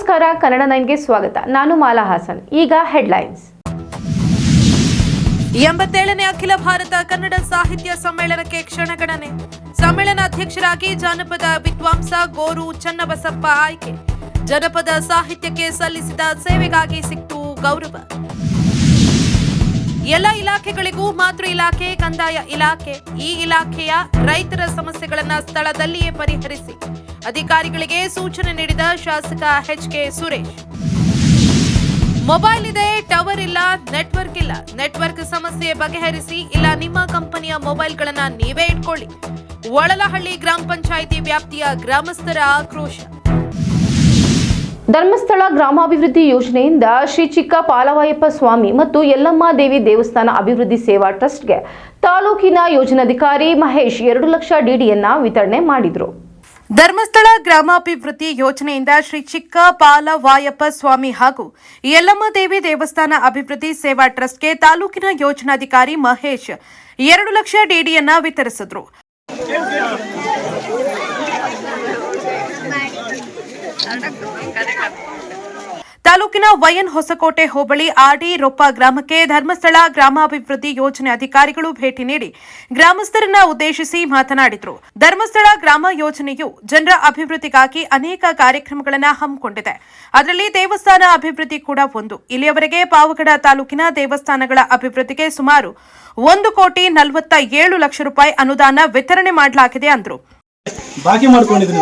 ನಮಸ್ಕಾರ, ಕನ್ನಡ 9ಗೆ ಸ್ವಾಗತ. ನಾನು ಮಾಲಾ ಹಾಸನ್. ಈಗ ಹೆಡ್ಲೈನ್ಸ್. 87ನೇ ಅಖಿಲ ಭಾರತ ಕನ್ನಡ ಸಾಹಿತ್ಯ ಸಮ್ಮೇಳನಕ್ಕೆ ಕ್ಷಣಗಣನೆ. ಸಮ್ಮೇಳನ ಅಧ್ಯಕ್ಷರಾಗಿ ಜಾನಪದ ವಿದ್ವಾಂಸ ಗೋರು ಚನ್ನಬಸಪ್ಪ ಆಯ್ಕೆ. ಜನಪದ ಸಾಹಿತ್ಯಕ್ಕೆ ಸಲ್ಲಿಸಿದ ಸೇವೆಗಾಗಿ ಸಿಕ್ತು ಗೌರವ. ಎಲ್ಲ ಇಲಾಖೆಗಳಿಗೂ ಮಾತೃ ಇಲಾಖೆ, ಕಂದಾಯ ಇಲಾಖೆ. ಈ ಇಲಾಖೆಯ ರೈತರ ಸಮಸ್ಯೆಗಳನ್ನು ಸ್ಥಳದಲ್ಲಿಯೇ ಪರಿಹರಿಸಿ ಅಧಿಕಾರಿಗಳಿಗೆ ಸೂಚನೆ ನೀಡಿದ ಶಾಸಕ ಎಚ್.ಕೆ. ಸುರೇಶ್. ಮೊಬೈಲ್ ಇದೆ, ಟವರ್ ಇಲ್ಲ, ನೆಟ್ವರ್ಕ್ ಇಲ್ಲ. ನೆಟ್ವರ್ಕ್ ಸಮಸ್ಯೆ ಬಗೆಹರಿಸಿ, ಇಲ್ಲ ನಿಮ್ಮ ಕಂಪನಿಯ ಮೊಬೈಲ್ಗಳನ್ನ ನೀವೇ ಇಟ್ಕೊಳ್ಳಿ. ಒಳಲಹಳ್ಳಿ ಗ್ರಾಮ ಪಂಚಾಯಿತಿ ವ್ಯಾಪ್ತಿಯ ಗ್ರಾಮಸ್ಥರ ಆಕ್ರೋಶ. ಧರ್ಮಸ್ಥಳ ಗ್ರಾಮಾಭಿವೃದ್ಧಿ ಯೋಜನೆಯಿಂದ ಶ್ರೀ ಚಿಕ್ಕ ಪಾಲವಾಯಪ್ಪ ಸ್ವಾಮಿ ಮತ್ತು ಯಲ್ಲಮ್ಮ ದೇವಿ ದೇವಸ್ಥಾನ ಅಭಿವೃದ್ಧಿ ಸೇವಾ ಟ್ರಸ್ಟ್ಗೆ ತಾಲೂಕಿನ ಯೋಜನಾಧಿಕಾರಿ ಮಹೇಶ್ 2 ಲಕ್ಷ ಡಿಡಿಯನ್ನ ವಿತರಣೆ ಮಾಡಿದರು. ಧರ್ಮಸ್ಥಳ ಗ್ರಾಮಾಭಿವೃದ್ಧಿ ಯೋಜನೆಯಿಂದ ಶ್ರೀ ಚಿಕ್ಕ ಪಾಲವಾಯಪ್ಪ ಸ್ವಾಮಿ ಹಾಗೂ ಯಲ್ಲಮ್ಮ ದೇವಿ ದೇವಸ್ಥಾನ ಅಭಿವೃದ್ಧಿ ಸೇವಾ ಟ್ರಸ್ಟ್ಗೆ ತಾಲೂಕಿನ ಯೋಜನಾಧಿಕಾರಿ ಮಹೇಶ್ 2 ಲಕ್ಷ ಡಿಡಿಯನ್ನ ವಿತರಿಸಿದರು. ತಾಲೂಕಿನ ವೈಎನ್ ಹೊಸಕೋಟೆ ಹೋಬಳಿ ಆರ್ಡಿ ರೊಪ್ಪ ಗ್ರಾಮಕ್ಕೆ ಧರ್ಮಸ್ಥಳ ಗ್ರಾಮಾಭಿವೃದ್ಧಿ ಯೋಜನೆ ಅಧಿಕಾರಿಗಳು ಭೇಟಿ ನೀಡಿ ಗ್ರಾಮಸ್ಥರನ್ನ ಉದ್ದೇಶಿಸಿ ಮಾತನಾಡಿದರು. ಧರ್ಮಸ್ಥಳ ಗ್ರಾಮ ಯೋಜನೆಯು ಜನರ ಅಭಿವೃದ್ಧಿಗಾಗಿ ಅನೇಕ ಕಾರ್ಯಕ್ರಮಗಳನ್ನು ಹಮ್ಮಿಕೊಂಡಿದೆ. ಅದರಲ್ಲಿ ದೇವಸ್ಥಾನ ಅಭಿವೃದ್ಧಿ ಕೂಡ ಒಂದು. ಇಲ್ಲಿಯವರೆಗೆ ಪಾವಗಡ ತಾಲೂಕಿನ ದೇವಸ್ಥಾನಗಳ ಅಭಿವೃದ್ಧಿಗೆ ಸುಮಾರು 1,47 ಲಕ್ಷ ರೂಪಾಯಿ ಅನುದಾನ ವಿತರಣೆ ಮಾಡಲಾಗಿದೆ ಅಂದರು. ಬಾಕಿ ಮಾಡ್ಕೊಂಡಿದ್ದೀನಿ.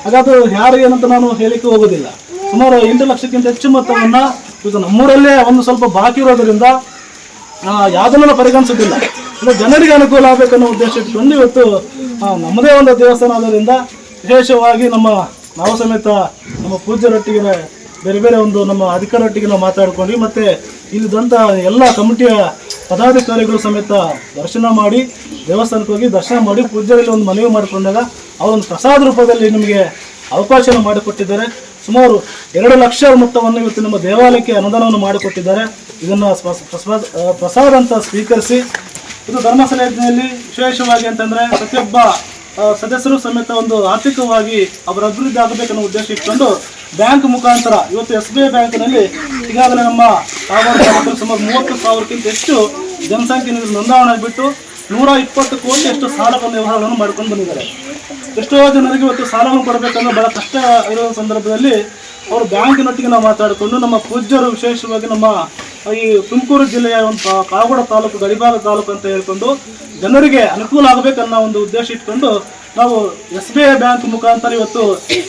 ಹಾಗಾದ್ರೆ ಯಾರು ಏನಂತ ನಾನು ಹೇಳಿಕೆ ಹೋಗೋದಿಲ್ಲ. ಸುಮಾರು 8 ಲಕ್ಷಕ್ಕಿಂತ ಹೆಚ್ಚು ಮೊತ್ತವನ್ನ ಈಗ ನಮ್ಮೂರಲ್ಲೇ ಒಂದು ಸ್ವಲ್ಪ ಬಾಕಿ ಇರೋದ್ರಿಂದ ಯಾವುದನ್ನು ಪರಿಗಣಿಸೋದಿಲ್ಲ. ಅಂದರೆ ಜನರಿಗೆ ಅನುಕೂಲ ಆಗಬೇಕನ್ನೋ ಉದ್ದೇಶ ಇಟ್ಕೊಂಡು ಇವತ್ತು ನಮ್ಮದೇ ಒಂದು ದೇವಸ್ಥಾನ ಆಗೋದ್ರಿಂದ ವಿಶೇಷವಾಗಿ ನಾವು ಸಮೇತ ನಮ್ಮ ಪೂಜ್ಯರೊಟ್ಟಿಗೆ ಬೇರೆ ಬೇರೆ ಒಂದು ನಮ್ಮ ಅಧಿಕಾರೊಟ್ಟಿಗೆ ನಾವು ಮಾತಾಡ್ಕೊಂಡ್ವಿ. ಮತ್ತು ಇಲ್ಲಿದ್ದಂಥ ಎಲ್ಲ ಕಮಿಟಿಯ ಪದಾಧಿಕಾರಿಗಳು ಸಮೇತ ದರ್ಶನ ಮಾಡಿ ದೇವಸ್ಥಾನಕ್ಕೆ ಹೋಗಿ ದರ್ಶನ ಮಾಡಿ ಪೂಜ್ಯರಲ್ಲಿ ಒಂದು ಮನವಿ ಮಾಡಿಕೊಂಡಾಗ ಅವರೊಂದು ಪ್ರಸಾದ ರೂಪದಲ್ಲಿ ನಿಮಗೆ ಅವಕಾಶ ಮಾಡಿಕೊಟ್ಟಿದ್ದಾರೆ. ಸುಮಾರು 2 ಲಕ್ಷ ಮೊತ್ತವನ್ನು ಇವತ್ತು ನಮ್ಮ ದೇವಾಲಯಕ್ಕೆ ಅನುದಾನವನ್ನು ಮಾಡಿಕೊಟ್ಟಿದ್ದಾರೆ. ಇದನ್ನು ಪ್ರಸಾದ ಅಂತ ಸ್ವೀಕರಿಸಿ ಇದು ಧರ್ಮಸ್ಥಳ ಯೋಜನೆಯಲ್ಲಿ ವಿಶೇಷವಾಗಿ ಅಂತಂದರೆ ಪ್ರತಿಯೊಬ್ಬ ಸದಸ್ಯರು ಸಮೇತ ಒಂದು ಆರ್ಥಿಕವಾಗಿ ಅವರ ಅಭಿವೃದ್ಧಿ ಆಗಬೇಕನ್ನೋ ಉದ್ದೇಶ ಇಟ್ಕೊಂಡು ಬ್ಯಾಂಕ್ ಮುಖಾಂತರ ಇವತ್ತು SBI ಬ್ಯಾಂಕ್ನಲ್ಲಿ ಈಗಾಗಲೇ ನಮ್ಮ ತಾಲೂಕಿನಲ್ಲಿ ಸುಮಾರು 30,000ಕ್ಕಿಂತ ಹೆಚ್ಚು ಜನಸಂಖ್ಯೆ ನೋಂದಾವಣೆ ಆಗಿಬಿಟ್ಟು 120 ಕೋಟಿ ಅಷ್ಟು ಸಾಲವನ್ನು ವ್ಯವಹಾರಗಳನ್ನು ಮಾಡ್ಕೊಂಡು ಬಂದಿದ್ದಾರೆ. ಎಷ್ಟೋ ಜನರಿಗೆ ಇವತ್ತು ಸಾಲವನ್ನು ಕೊಡಬೇಕಂದ್ರೆ ಬಹಳ ಕಷ್ಟ ಇರೋ ಸಂದರ್ಭದಲ್ಲಿ ಅವರು ಬ್ಯಾಂಕಿನೊಟ್ಟಿಗೆ ನಾವು ಮಾತಾಡಿಕೊಂಡು ನಮ್ಮ ಪೂಜ್ಯರು ವಿಶೇಷವಾಗಿ ನಮ್ಮ ಈ ತುಮಕೂರು ಜಿಲ್ಲೆಯ ಒಂದು ಕಾಗೋಡ ತಾಲೂಕು, ಗಡಿಭಾಗ ತಾಲೂಕು ಅಂತ ಹೇಳ್ಕೊಂಡು ಜನರಿಗೆ ಅನುಕೂಲ ಆಗಬೇಕನ್ನೋ ಒಂದು ಉದ್ದೇಶ ಇಟ್ಕೊಂಡು ನಾವು SBI ಬ್ಯಾಂಕ್ ಮುಖಾಂತರ ಇವತ್ತು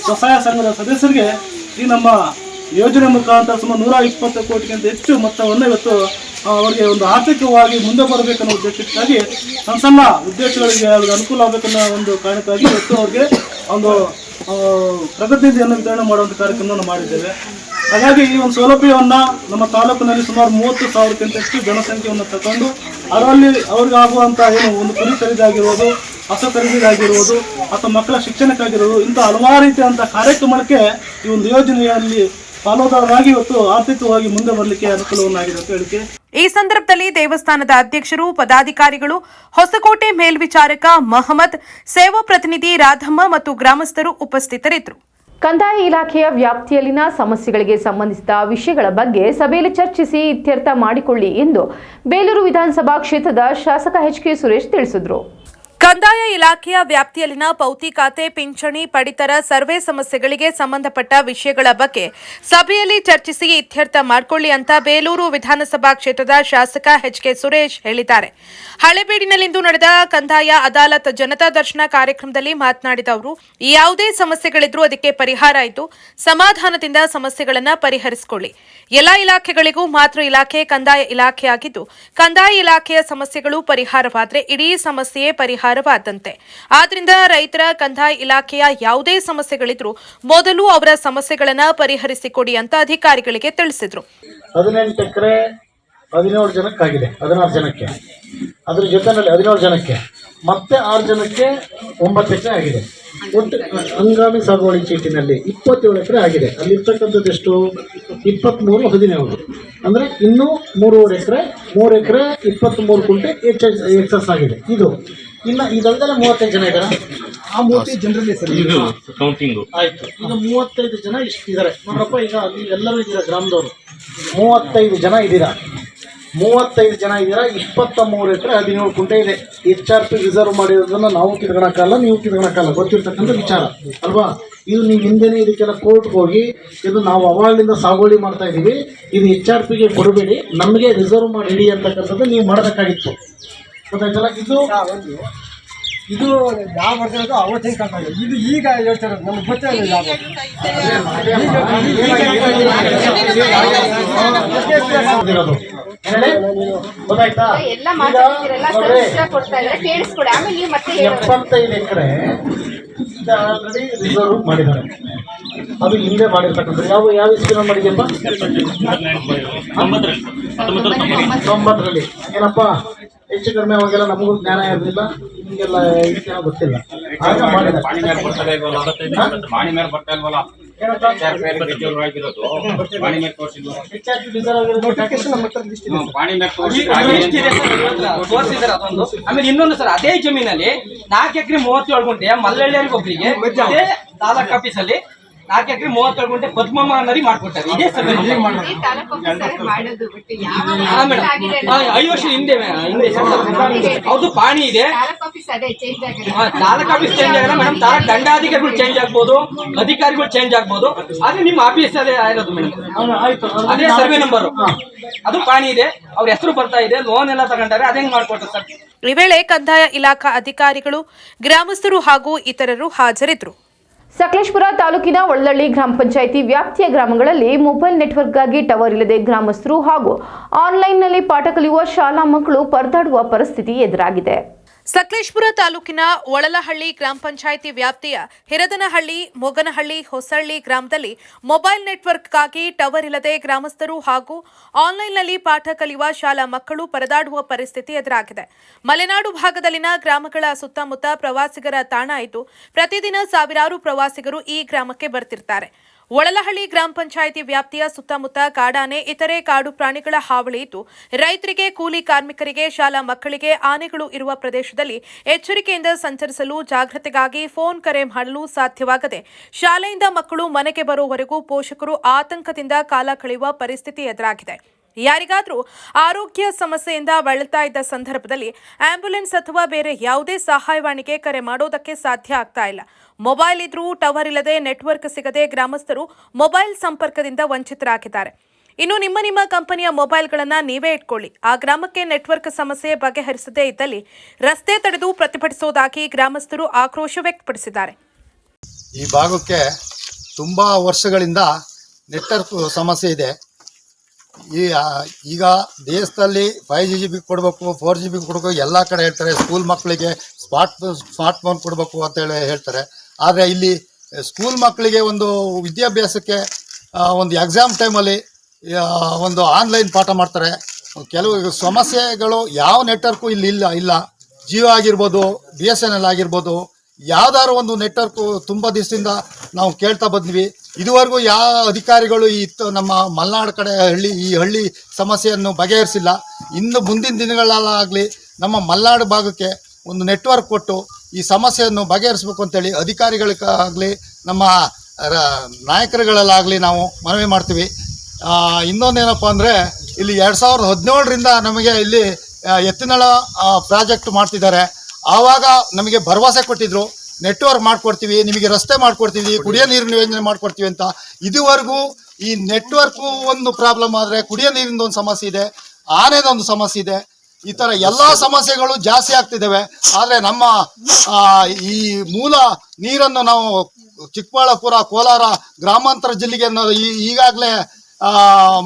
ಸ್ವಸಹಾಯ ಸಂಘದ ಸದಸ್ಯರಿಗೆ ಈ ನಮ್ಮ ಯೋಜನೆ ಮುಖಾಂತರ ಸುಮಾರು 120 ಕೋಟಿಗಿಂತ ಹೆಚ್ಚು ಮೊತ್ತವನ್ನು ಇವತ್ತು ಅವರಿಗೆ ಒಂದು ಆರ್ಥಿಕವಾಗಿ ಮುಂದೆ ಬರಬೇಕನ್ನೋ ಉದ್ದೇಶಕ್ಕಾಗಿ ಸಣ್ಣ ಉದ್ದೇಶಗಳಿಗೆ ಅವ್ರಿಗೆ ಅನುಕೂಲ ಆಗಬೇಕನ್ನೋ ಒಂದು ಕಾರಣಕ್ಕಾಗಿ ಇವತ್ತು ಅವ್ರಿಗೆ ಒಂದು ಪ್ರಗತಿಯನ್ನು ವಿತರಣೆ ಮಾಡುವಂಥ ಕಾರ್ಯಕ್ರಮವನ್ನು ಮಾಡಿದ್ದೇವೆ. ಹಾಗಾಗಿ ಈ ಒಂದು ಸೌಲಭ್ಯವನ್ನು ನಮ್ಮ ತಾಲೂಕಿನಲ್ಲಿ ಸುಮಾರು 30,000ಕ್ಕಿಂತ ಹೆಚ್ಚು ಜನಸಂಖ್ಯೆಯನ್ನು ತಗೊಂಡು ಅದರಲ್ಲಿ ಅವ್ರಿಗೆ ಆಗುವಂಥ ಏನು ಒಂದು ಕುರಿ ಖರೀದಿಯಾಗಿರ್ಬೋದು, ಹಸು ಖರೀದಿಯಾಗಿರ್ಬೋದು ಅಥವಾ ಮಕ್ಕಳ ಶಿಕ್ಷಣಕ್ಕಾಗಿರ್ಬೋದು, ಇಂಥ ಹಲವಾರು ರೀತಿಯಾದಂಥ ಕಾರ್ಯಕ್ರಮಕ್ಕೆ ಈ ಒಂದು ಯೋಜನೆಯಲ್ಲಿ ಪಾಲುದಾರರಾಗಿ ಇವತ್ತು ಆರ್ಥಿಕವಾಗಿ ಮುಂದೆ ಬರಲಿಕ್ಕೆ ಅನುಕೂಲವನ್ನಾಗಿದೆ ಅಂತ ಹೇಳಿಕೆ. ಈ ಸಂದರ್ಭದಲ್ಲಿ ದೇವಸ್ಥಾನದ ಅಧ್ಯಕ್ಷರು, ಪದಾಧಿಕಾರಿಗಳು, ಹೊಸಕೋಟೆ ಮೇಲ್ವಿಚಾರಕ ಮಹಮ್ಮದ್, ಸೇವಾ ಪ್ರತಿನಿಧಿ ರಾಧಮ್ಮ ಮತ್ತು ಗ್ರಾಮಸ್ಥರು ಉಪಸ್ಥಿತರಿದ್ದರು. ಕಂದಾಯ ಇಲಾಖೆಯ ವ್ಯಾಪ್ತಿಯಲ್ಲಿನ ಸಮಸ್ಯೆಗಳಿಗೆ ಸಂಬಂಧಿಸಿದ ವಿಷಯಗಳ ಬಗ್ಗೆ ಸಭೆಯಲ್ಲಿ ಚರ್ಚಿಸಿ ಇತ್ಯರ್ಥ ಮಾಡಿಕೊಳ್ಳಿ ಎಂದು ಬೇಲೂರು ವಿಧಾನಸಭಾ ಕ್ಷೇತ್ರದ ಶಾಸಕ ಎಚ್.ಕೆ. ಸುರೇಶ್ ತಿಳಿಸಿದರು. ಕಂದಾಯ ಇಲಾಖೆಯ ವ್ಯಾಪ್ತಿಯಲ್ಲಿನ ಪೌತಿ ಖಾತೆ, ಪಿಂಚಣಿ, ಪಡಿತರ, ಸರ್ವೆ ಸಮಸ್ಯೆಗಳಿಗೆ ಸಂಬಂಧಪಟ್ಟ ವಿಷಯಗಳ ಬಗ್ಗೆ ಸಭೆಯಲ್ಲಿ ಚರ್ಚಿಸಿ ಇತ್ಯರ್ಥ ಮಾಡಿಕೊಳ್ಳಿ ಅಂತ ಬೇಲೂರು ವಿಧಾನಸಭಾ ಕ್ಷೇತ್ರದ ಶಾಸಕ ಎಚ್.ಕೆ. ಸುರೇಶ್ ಹೇಳಿದ್ದಾರೆ. ಹಳೆಬೀಡಿನಲ್ಲಿಂದು ನಡೆದ ಕಂದಾಯ ಅದಾಲತ್ ಜನತಾ ದರ್ಶನ ಕಾರ್ಯಕ್ರಮದಲ್ಲಿ ಮಾತನಾಡಿದ ಅವರು, ಯಾವುದೇ ಸಮಸ್ಯೆಗಳಿದ್ರೂ ಅದಕ್ಕೆ ಪರಿಹಾರ ಇದ್ದು ಸಮಾಧಾನದಿಂದ ಸಮಸ್ಯೆಗಳನ್ನು ಪರಿಹರಿಸಿಕೊಳ್ಳಿ. ಎಲ್ಲ ಇಲಾಖೆಗಳಿಗೂ ಮಾತೃ ಇಲಾಖೆ ಕಂದಾಯ ಇಲಾಖೆ ಆಗಿದ್ದು, ಕಂದಾಯ ಇಲಾಖೆಯ ಸಮಸ್ಯೆಗಳು ಪರಿಹಾರವಾದರೆ ಇಡೀ ಸಮಸ್ಯೆಯೇ ಪರಿಹಾರವಾದಂತೆ. ಆದ್ರಿಂದ ರೈತರ ಕಂದಾಯ ಇಲಾಖೆಯ ಯಾವುದೇ ಸಮಸ್ಯೆಗಳಿದ್ರೂ ಮೊದಲು ಅವರ ಸಮಸ್ಯೆಗಳನ್ನ ಪರಿಹರಿಸಿಕೊಡಿ ಅಂತ ಅಧಿಕಾರಿಗಳಿಗೆ ತಿಳಿಸಿದ್ರು. 18 ಎಕರೆ 17 ಜನಕ್ಕಾಗಿದೆ, 16 ಜನಕ್ಕೆ, ಅದ್ರ ಜೊತೆನಲ್ಲಿ 17 ಜನಕ್ಕೆ, ಮತ್ತೆ 6 ಜನಕ್ಕೆ 9 ಎಕರೆ ಆಗಿದೆ. ಒಟ್ಟು ಹಂಗಾಮಿ ಸಾಗುವಳಿ ಚೀಟಿನಲ್ಲಿ 27 ಎಕರೆ ಆಗಿದೆ. ಅಲ್ಲಿರ್ತಕ್ಕಂಥದ್ದು ಎಷ್ಟು? 23, 17 ಅಂದರೆ ಇನ್ನೂ 3.5 ಎಕರೆ, 3 ಎಕರೆ 23 ಕುಂಟೆ ಎಕ್ಸಸ್ ಆಗಿದೆ. ಇದು ಇನ್ನು ಇದಲ್ಲದೆ 35 ಜನ ಇದ್ದಾರೆ. ಆ ಮೂರ್ತಿ ಜನರಲ್ಲಿ ಸರ್ ಕೌಂಟಿಂಗ್ ಆಯ್ತು. ಈಗ 35 ಜನ ಇಷ್ಟಿದ್ದಾರೆ ನೋಡ್ರಪ್ಪ. ಈಗ ನೀವೆಲ್ಲರೂ ಇದ್ದೀರಾ ಗ್ರಾಮದವರು, 35 ಜನ ಇದ್ದೀರಾ. 35 ಜನ ಇದ್ದೀರಾ. 23 ಎಕರೆ 17 ಕುಂಟೆ ಇದೆ. HRP ರಿಸರ್ವ್ ಮಾಡಿರೋದನ್ನ ನಾವು ಕಿತ್ಕೊಳಕ್ಕಲ್ಲ, ನೀವು ಕಿತ್ಕೊಳಕ್ಕಲ್ಲ, ಗೊತ್ತಿರ್ತಕ್ಕಂಥ ವಿಚಾರ ಅಲ್ವಾ. ಇದು ನೀವು ಹಿಂದೆನೇ ಇದಕ್ಕೆಲ್ಲ ಕೋರ್ಟ್ಗೆ ಹೋಗಿ ಇದು ನಾವು ಅವಾಗಲಿಂದ ಸಾಗುವಳಿ ಮಾಡ್ತಾ ಇದ್ದೀವಿ, ಇದು HRPಗೆ ಕೊಡಬೇಡಿ, ನಮಗೆ ರಿಸರ್ವ್ ಮಾಡಿ ಇಡಿ ಅಂತಕ್ಕಂಥದ್ದು ನೀವು ಮಾಡಬೇಕಾಗಿತ್ತು. ಗೊತ್ತಾಯ್ತಲ್ಲ. ಇದು ಯಾವ ಬರ್ತಿರೋದು ಅವತ್ತಿನ ಕಾಲ, ಇದು ಈಗ ಹೇಳ್ತಿರೋದು ನಮ್ಗೆ ಗೊತ್ತೇ ಇಲ್ಲ. ಗೊತ್ತಾಯ್ತಾ. 75 ಎಕರೆ ಆಲ್ರೆಡಿ ರಿಸರ್ವ್ ಮಾಡಿದ್ದಾರೆ. ಅದು ಹಿಂದೆ ಮಾಡಿರ್ತಕ್ಕಂಥದ್ದು. ಯಾವ ಇಸ್ವಿನಲ್ಲಿ ಮಾಡಿದ್ಯಪ್ಪ? 90ರಲ್ಲಿ. ಏನಪ್ಪ ಹೆಚ್ಚು ಕಡಿಮೆ ಅವಾಗೆಲ್ಲ ನಮಗೂ ಜ್ಞಾನ ಇರಲಿಲ್ಲ, ನಿಮಗೆಲ್ಲ ಇದಕ್ಕೆಲ್ಲ ಗೊತ್ತಿಲ್ಲ. ಆಗ ಮಾಡಿದ್ದಾರೆ. ಆಮೇಲೆ ಇನ್ನೊಂದು ಸರ್, ಅದೇ ಜಮೀನಲ್ಲಿ 4 ಎಕರೆ 37 ಗುಂಟೆ ಮಲ್ಲಳ್ಳಿಯರಿಗೆ ಒಬ್ಬರಿಗೆ ಅದೇ ತಾಲೂಕ್ ಆಫೀಸಲ್ಲಿ 4 ಎಕರೆ 37 ಗುಂಟೆ ಪದ್ಮಮ್ಮ ಅನ್ನೋರಿಗೆ ಮಾಡ್ಕೊಡ್ತಾರೆ. ಇದೇ ಸರ್ ಐದು ವರ್ಷ ಹಿಂದೆ ಅವ್ರದ್ದು ಪಾಣಿ ಇದೆ. ತಾಲೂಕ್ ಆಫೀಸ್ ಚೇಂಜ್ ಆಗಲ್ಲ ಮೇಡಮ್, ತಾಲೂಕ್ ದಂಡಾಧಿಕಾರಿಗಳು ಚೇಂಜ್ ಆಗ್ಬೋದು, ಅಧಿಕಾರಿಗಳು ಚೇಂಜ್ ಆಗ್ಬೋದು, ಆದ್ರೆ ನಿಮ್ಮ ಆಫೀಸ್ ಅದೇ ಇರೋದು ಮೇಡಮ್. ಅದೇ ಸರ್ವೆ ನಂಬರ್, ಅದು ಪಾಣಿ ಇದೆ, ಅವ್ರ ಹೆಸರು ಬರ್ತಾ ಇದೆ, ಲೋನ್ ಎಲ್ಲ ತಗೊಂಡಾರೆ. ಅದೇ ಮಾಡ್ಕೊಟ್ರು ಸರ್. ಈ ವೇಳೆ ಕಂದಾಯ ಇಲಾಖಾ ಅಧಿಕಾರಿಗಳು, ಗ್ರಾಮಸ್ಥರು ಹಾಗೂ ಇತರರು ಹಾಜರಿದ್ದರು. ಸಕಲೇಶಪುರ ತಾಲೂಕಿನ ಒಳ್ಳಳ್ಳಿ ಗ್ರಾಮ ಪಂಚಾಯಿತಿ ವ್ಯಾಪ್ತಿಯ ಗ್ರಾಮಗಳಲ್ಲಿ ಮೊಬೈಲ್ ನೆಟ್ವರ್ಕ್ಗಾಗಿ ಟವರ್ ಇಲ್ಲದೆ ಗ್ರಾಮಸ್ಥರು ಹಾಗೂ ಆನ್ಲೈನ್ನಲ್ಲಿ ಪಾಠ ಕಲಿಯುವ ಶಾಲಾ ಮಕ್ಕಳು ಪರದಾಡುವ ಪರಿಸ್ಥಿತಿ ಎದುರಾಗಿದೆ. ಸಕಲೇಶಪುರ ತಾಲೂಕಿನ ಒಳಲಹಳ್ಳಿ ಗ್ರಾಮ ಪಂಚಾಯಿತಿ ವ್ಯಾಪ್ತಿಯ ಹಿರದನಹಳ್ಳಿ, ಮೊಗನಹಳ್ಳಿ, ಹೊಸಳ್ಳಿ ಗ್ರಾಮದಲ್ಲಿ ಮೊಬೈಲ್ ನೆಟ್ವರ್ಕ್ಗಾಗಿ ಟವರ್ ಇಲ್ಲದೆ ಗ್ರಾಮಸ್ಥರು ಹಾಗೂ ಆನ್ಲೈನ್ನಲ್ಲಿ ಪಾಠ ಕಲಿಯುವ ಶಾಲಾ ಮಕ್ಕಳು ಪರದಾಡುವ ಪರಿಸ್ಥಿತಿ ಎದುರಾಗಿದೆ. ಮಲೆನಾಡು ಭಾಗದಲ್ಲಿನ ಗ್ರಾಮಗಳ ಸುತ್ತಮುತ್ತ ಪ್ರವಾಸಿಗರ ತಾಣ ಇದ್ದು ಪ್ರತಿದಿನ ಸಾವಿರಾರು ಪ್ರವಾಸಿಗರು ಈ ಗ್ರಾಮಕ್ಕೆ ಬರ್ತಿರ್ತಾರೆ. ಒಳಲಹಳ್ಳಿ ಗ್ರಾಮ ಪಂಚಾಯಿತಿ ವ್ಯಾಪ್ತಿಯ ಸುತ್ತಮುತ್ತ ಕಾಡಾನೆ, ಇತರೆ ಕಾಡು ಪ್ರಾಣಿಗಳ ಹಾವಳಿ ಇದ್ದು ರೈತರಿಗೆ, ಕೂಲಿ ಕಾರ್ಮಿಕರಿಗೆ, ಶಾಲಾ ಮಕ್ಕಳಿಗೆ ಆನೆಗಳು ಇರುವ ಪ್ರದೇಶದಲ್ಲಿ ಎಚ್ಚರಿಕೆಯಿಂದ ಸಂಚರಿಸಲು, ಜಾಗೃತೆಗಾಗಿ ಫೋನ್ ಕರೆ ಮಾಡಲು ಸಾಧ್ಯವಾಗದೆ ಶಾಲೆಯಿಂದ ಮಕ್ಕಳು ಮನೆಗೆ ಬರುವವರೆಗೂ ಪೋಷಕರು ಆತಂಕದಿಂದ ಕಾಲ ಕಳೆಯುವ ಪರಿಸ್ಥಿತಿ ಎದುರಾಗಿದೆ. ಯಾರಿಗಾದರೂ ಆರೋಗ್ಯ ಸಮಸ್ಯೆಯಿಂದ ಬಳಲ್ತಾ ಇದ್ದ ಸಂದರ್ಭದಲ್ಲಿ ಆಂಬ್ಯುಲೆನ್ಸ್ ಅಥವಾ ಬೇರೆ ಯಾವುದೇ ಸಹಾಯವಾಣಿಗೆ ಕರೆ ಮಾಡೋದಕ್ಕೆ ಸಾಧ್ಯ ಆಗ್ತಾ ಇಲ್ಲ. ಮೊಬೈಲ್ ಇದ್ರೂ ಟವರ್ ಇಲ್ಲದೆ ನೆಟ್ವರ್ಕ್ ಸಿಗದೆ ಗ್ರಾಮಸ್ಥರು ಮೊಬೈಲ್ ಸಂಪರ್ಕದಿಂದ ವಂಚಿತರಾಗಿದ್ದಾರೆ. ಇನ್ನು ನಿಮ್ಮ ಕಂಪನಿಯ ಮೊಬೈಲ್ಗಳನ್ನು ನೀವೇ ಇಟ್ಕೊಳ್ಳಿ. ಆ ಗ್ರಾಮಕ್ಕೆ ನೆಟ್ವರ್ಕ್ ಸಮಸ್ಯೆ ಬಗೆಹರಿಸದೇ ಇದ್ದಲ್ಲಿ ರಸ್ತೆ ತಡೆದು ಪ್ರತಿಭಟಿಸುವುದಾಗಿ ಗ್ರಾಮಸ್ಥರು ಆಕ್ರೋಶ ವ್ಯಕ್ತಪಡಿಸಿದ್ದಾರೆ. ಈ ಭಾಗಕ್ಕೆ ತುಂಬ ವರ್ಷಗಳಿಂದ ನೆಟ್ವರ್ಕ್ ಸಮಸ್ಯೆ ಇದೆ. ಈಗ ದೇಶದಲ್ಲಿ 5G ಕೊಡಬೇಕು, 4G ಕೊಡಬೇಕು, ಎಲ್ಲ ಕಡೆ ಹೇಳ್ತಾರೆ. ಸ್ಕೂಲ್ ಮಕ್ಕಳಿಗೆ ಸ್ಮಾರ್ಟ್ ಫೋನ್ ಕೊಡಬೇಕು ಅಂತೇಳಿ ಹೇಳ್ತಾರೆ. ಆದರೆ ಇಲ್ಲಿ ಸ್ಕೂಲ್ ಮಕ್ಕಳಿಗೆ ಒಂದು ವಿದ್ಯಾಭ್ಯಾಸಕ್ಕೆ ಒಂದು ಎಕ್ಸಾಮ್ ಟೈಮಲ್ಲಿ ಒಂದು ಆನ್ಲೈನ್ ಪಾಠ ಮಾಡ್ತಾರೆ. ಕೆಲವು ಸಮಸ್ಯೆಗಳು ಯಾವ ನೆಟ್ವರ್ಕು ಇಲ್ಲಿ ಇಲ್ಲ. ಜಿಯೋ ಆಗಿರ್ಬೋದು, BSNL ಆಗಿರ್ಬೋದು, ಯಾವ್ದಾದ್ರು ಒಂದು ನೆಟ್ವರ್ಕು ತುಂಬ ದಿವಸದಿಂದ ನಾವು ಕೇಳ್ತಾ ಬಂದ್ವಿ. ಇದುವರೆಗೂ ಯಾವ ಅಧಿಕಾರಿಗಳು ನಮ್ಮ ಮಲೆನಾಡು ಕಡೆ ಈ ಹಳ್ಳಿ ಸಮಸ್ಯೆಯನ್ನು ಬಗೆಹರಿಸಿಲ್ಲ. ಇನ್ನು ಮುಂದಿನ ದಿನಗಳಲ್ಲಾಗಲಿ ನಮ್ಮ ಮಲೆನಾಡು ಭಾಗಕ್ಕೆ ಒಂದು ನೆಟ್ವರ್ಕ್ ಕೊಟ್ಟು ಈ ಸಮಸ್ಯೆಯನ್ನು ಬಗೆಹರಿಸಬೇಕು ಅಂತೇಳಿ ಅಧಿಕಾರಿಗಳಿಗಾಗಲಿ ನಮ್ಮ ನಾಯಕರುಗಳಲ್ಲಾಗಲಿ ನಾವು ಮನವಿ ಮಾಡ್ತೀವಿ. ಇನ್ನೊಂದೇನಪ್ಪ ಅಂದರೆ ಇಲ್ಲಿ 2017ರಿಂದ ನಮಗೆ ಇಲ್ಲಿ ಎತ್ತಿನಳ ಪ್ರಾಜೆಕ್ಟ್ ಮಾಡ್ತಿದ್ದಾರೆ. ಆವಾಗ ನಮಗೆ ಭರವಸೆ ಕೊಟ್ಟಿದ್ರು, ನೆಟ್ವರ್ಕ್ ಮಾಡಿಕೊಡ್ತೀವಿ, ನಿಮಗೆ ರಸ್ತೆ ಮಾಡಿಕೊಡ್ತೀವಿ, ಕುಡಿಯೋ ನೀರಿನ ಯೋಜನೆ ಮಾಡಿಕೊಡ್ತೀವಿ ಅಂತ. ಇದುವರೆಗೂ ಈ ನೆಟ್ವರ್ಕು ಒಂದು ಪ್ರಾಬ್ಲಮ್ ಆದರೆ ಕುಡಿಯೋ ನೀರಿನ ಒಂದು ಸಮಸ್ಯೆ ಇದೆ, ಆನೆದೊಂದು ಸಮಸ್ಯೆ ಇದೆ. ಈ ಥರ ಎಲ್ಲ ಸಮಸ್ಯೆಗಳು ಜಾಸ್ತಿ ಆಗ್ತಿದ್ದಾವೆ. ಆದರೆ ನಮ್ಮ ಈ ಮೂಲ ನೀರನ್ನು ನಾವು ಚಿಕ್ಕಬಳ್ಳಾಪುರ, ಕೋಲಾರ, ಗ್ರಾಮಾಂತರ ಜಿಲ್ಲೆಗೆ ಈಗಾಗಲೇ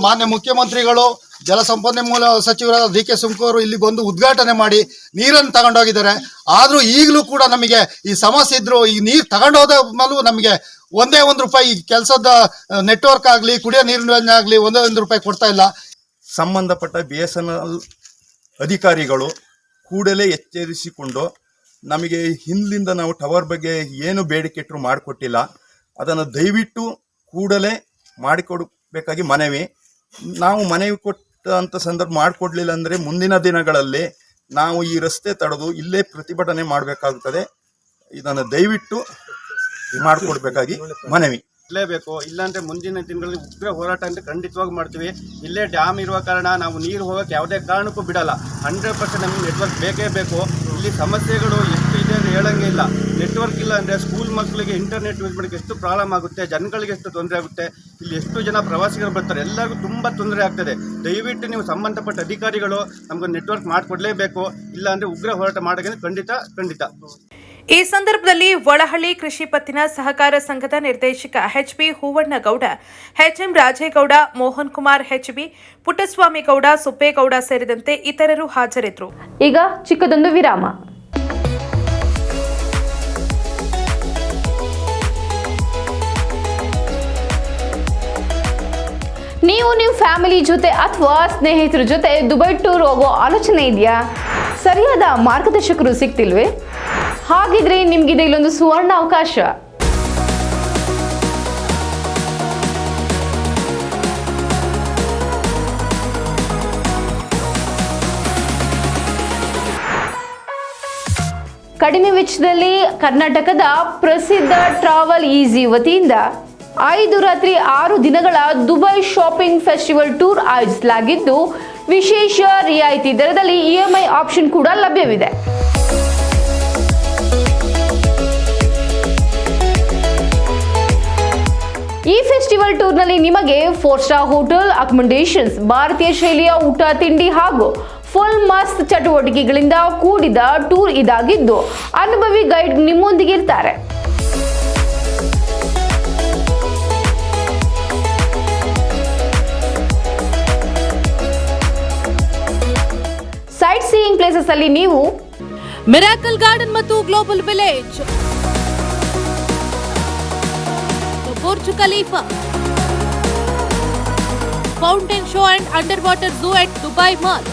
ಮಾನ್ಯ ಮುಖ್ಯಮಂತ್ರಿಗಳು, ಜಲಸಂಪನ್ಮೂಲ ಸಚಿವರಾದ DK ಶಿವಕುಮಾರ್ ಇಲ್ಲಿ ಬಂದು ಉದ್ಘಾಟನೆ ಮಾಡಿ ನೀರನ್ನು ತಗೊಂಡೋಗಿದ್ದಾರೆ. ಆದರೂ ಈಗಲೂ ಕೂಡ ನಮಗೆ ಈ ಸಮಸ್ಯೆ ಇದ್ರು ಈ ನೀರು ತಗೊಂಡೋದ ಮೇಲೂ ನಮಗೆ ಒಂದೇ ₹1 ಕೆಲಸದ ನೆಟ್ವರ್ಕ್ ಆಗಲಿ, ಕುಡಿಯೋ ನೀರಿನ ಯೋಜನೆ ಆಗಲಿ ₹1 ಕೊಡ್ತಾ ಇಲ್ಲ. ಸಂಬಂಧಪಟ್ಟ BSNL ಅಧಿಕಾರಿಗಳು ಕೂಡಲೇ ಎಚ್ಚರಿಸಿಕೊಂಡು ನಮಗೆ ಹಿಂದಿನಿಂದ ನಾವು ಟವರ್ ಬಗ್ಗೆ ಏನು ಬೇಡಿಕೆ ಇಟ್ಟರು ಮಾಡಿಕೊಟ್ಟಿಲ್ಲ. ಅದನ್ನು ದಯವಿಟ್ಟು ಕೂಡಲೇ ಮಾಡಿಕೊಡಬೇಕಾಗಿ ಮನವಿ. ನಾವು ಮನವಿ ಕೊಟ್ಟಂಥ ಸಂದರ್ಭ ಮಾಡಿಕೊಡ್ಲಿಲ್ಲ ಅಂದರೆ ಮುಂದಿನ ದಿನಗಳಲ್ಲಿ ನಾವು ಈ ರಸ್ತೆ ತಡೆದು ಇಲ್ಲೇ ಪ್ರತಿಭಟನೆ ಮಾಡಬೇಕಾಗುತ್ತದೆ. ಇದನ್ನು ದಯವಿಟ್ಟು ಮಾಡಿಕೊಡ್ಬೇಕಾಗಿ ಮನವಿ. ಇರಲೇಬೇಕು, ಇಲ್ಲಾಂದ್ರೆ ಮುಂದಿನ ದಿನಗಳಲ್ಲಿ ಉಗ್ರ ಹೋರಾಟ ಅಂತ ಖಂಡಿತವಾಗಿ ಮಾಡ್ತೀವಿ. ಇಲ್ಲೇ ಡ್ಯಾಮ್ ಇರುವ ಕಾರಣ ನಾವು ನೀರು ಹೋಗೋಕ್ಕೆ ಯಾವುದೇ ಕಾರಣಕ್ಕೂ ಬಿಡಲ್ಲ. 100% ನಮಗೆ ನೆಟ್ವರ್ಕ್ ಬೇಕೇ ಬೇಕು. ಇಲ್ಲಿ ಸಮಸ್ಯೆಗಳು ಎಷ್ಟು ಇದೆ ಅಂದರೆ ಹೇಳಂಗೆ ಇಲ್ಲ. ನೆಟ್ವರ್ಕ್ ಇಲ್ಲ ಅಂದರೆ ಸ್ಕೂಲ್ ಮಕ್ಕಳಿಗೆ ಇಂಟರ್ನೆಟ್ ಯೂಸ್ ಮಾಡೋಕ್ಕೆ ಎಷ್ಟು ಪ್ರಾಬ್ಲಮ್ ಆಗುತ್ತೆ, ಜನಗಳಿಗೆ ಎಷ್ಟು ತೊಂದರೆ ಆಗುತ್ತೆ. ಇಲ್ಲಿ ಎಷ್ಟು ಜನ ಪ್ರವಾಸಿಗರು ಬರ್ತಾರೆ, ಎಲ್ಲರಿಗೂ ತುಂಬ ತೊಂದರೆ ಆಗ್ತದೆ. ದಯವಿಟ್ಟು ನೀವು ಸಂಬಂಧಪಟ್ಟ ಅಧಿಕಾರಿಗಳು ನಮಗೊಂದು ನೆಟ್ವರ್ಕ್ ಮಾಡಿಕೊಡ್ಲೇಬೇಕು. ಇಲ್ಲಾಂದರೆ ಉಗ್ರ ಹೋರಾಟ ಮಾಡೋಕ್ಕೆ ಖಂಡಿತ. ಈ ಸಂದರ್ಭದಲ್ಲಿ ಒಳಹಳ್ಳಿ ಕೃಷಿ ಪತ್ತಿನ ಸಹಕಾರ ಸಂಘದ ನಿರ್ದೇಶಕ ಎಚ್.ಬಿ. ಹೂವಣ್ಣಗೌಡ, ಎಚ್.ಎಂ. ರಾಜೇಗೌಡ, ಮೋಹನ್ ಕುಮಾರ್ ಎಚ್.ಬಿ., ಪುಟ್ಟಸ್ವಾಮಿಗೌಡ, ಸುಪ್ಪೇಗೌಡ ಸೇರಿದಂತೆ ಇತರರು ಹಾಜರಿದ್ದರು. ಈಗ ಚಿಕ್ಕದೊಂದು ವಿರಾಮ. ನೀವು ನಿಮ್ಮ ಫ್ಯಾಮಿಲಿ ಜೊತೆ ಅಥವಾ ಸ್ನೇಹಿತರ ಜೊತೆ ದುಬೈ ಟೂರ್ ಹೋಗೋ ಆಲೋಚನೆ ಇದೆಯಾ? ಸರಿಯಾದ ಮಾರ್ಗದರ್ಶಕರು ಸಿಗ್ತಿಲ್ವೇ? ಹಾಗಿದ್ರೆ ನಿಮ್ಗಿದೆ ಇಲ್ಲೊಂದು ಸುವರ್ಣ ಅವಕಾಶ. ಕಡಿಮೆ ವೆಚ್ಚದಲ್ಲಿ ಕರ್ನಾಟಕದ ಪ್ರಸಿದ್ಧ ಟ್ರಾವೆಲ್ ಈಸಿ ವತಿಯಿಂದ 5 ರಾತ್ರಿ 6 ದಿನಗಳ ದುಬೈ ಶಾಪಿಂಗ್ ಫೆಸ್ಟಿವಲ್ ಟೂರ್ ಆಯೋಜಿಸಲಾಗಿದ್ದು, ವಿಶೇಷ ರಿಯಾಯಿತಿ ದರದಲ್ಲಿ EMI ಆಪ್ಷನ್ ಕೂಡ ಲಭ್ಯವಿದೆ. ಈ ಫೆಸ್ಟಿವಲ್ ಟೂರ್ನಲ್ಲಿ ನಿಮಗೆ 4 ಸ್ಟಾರ್ ಹೋಟೆಲ್ ಅಕಾಮಿಡೇಷನ್ಸ್, ಭಾರತೀಯ ಶೈಲಿಯ ಊಟ ತಿಂಡಿ ಹಾಗೂ ಫುಲ್ ಮಸ್ತ್ ಚಟುವಟಿಕೆಗಳಿಂದ ಕೂಡಿದ ಟೂರ್ ಇದಾಗಿದ್ದು, ಅನುಭವಿ ಗೈಡ್ ನಿಮ್ಮೊಂದಿಗೆ ಇರ್ತಾರೆ. ಸೈಟ್ ಸೀಯಿಂಗ್ ಪ್ಲೇಸಸ್ ಅಲ್ಲಿ ನೀವು ಮಿರಾಕಲ್ ಗಾರ್ಡನ್ ಮತ್ತು global village, Burj Khalifa, fountain show and under water zoo at Dubai mall,